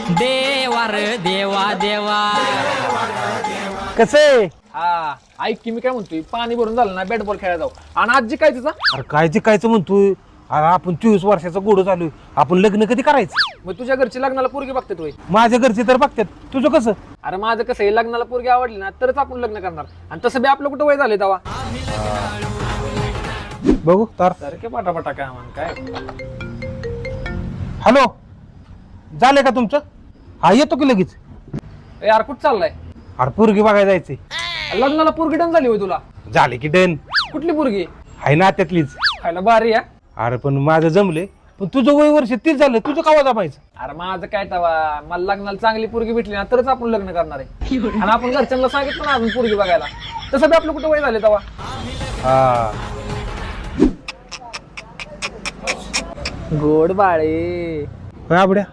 देवा रे देवा देवा. कसं आहे? हा ऐक की मी काय म्हणतोय, पाणी भरून झालं ना बॅट बॉल खेळायला जाऊ. आणि आजी काय तिचा? अरे काय जिकायचं म्हणतोय? अरे आपण 24 वर्षाचा गोडं चालू, आपण लग्न कधी करायचं? मग तुझ्या घरची लग्नाला पोरगी बघते तू? माझ्या घरचे तर बघतात, तुझं कसं? अरे माझं कसं आहे, लग्नाला पोरगी आवडली ना तरच आपण लग्न करणार. आणि तसं बी आपलं कुठं वय झाले तेव्हा. बघू तर. सारखे पटापटा काय म्हण काय. हॅलो, झालंय का तुमचं? हा येतो की लगेच. ए यार कुठं चाललाय? अरे पोरगी बघायला जायचंय. लग्नाला पोरगी डन झाली होय तुला? झाले की डन. कुठली पोरगी? आहे ना त्यातलीच. खायला भारी आहे. अरे पण माझं जमले, पण तुझं वय वर्ष 30 झालं, तुझं कवा जमायचं? अरे माझं काय तवा, मला लग्नाला चांगली पोरगी भेटली ना तरच आपण लग्न करणार आहे. आणि आपण घरच्यांना सांगितलं ना अजून पोरगी बघायला, तसं बी आपलं कुठं वय झाले तेव्हा. हा गोड बाळे. काय आपड्या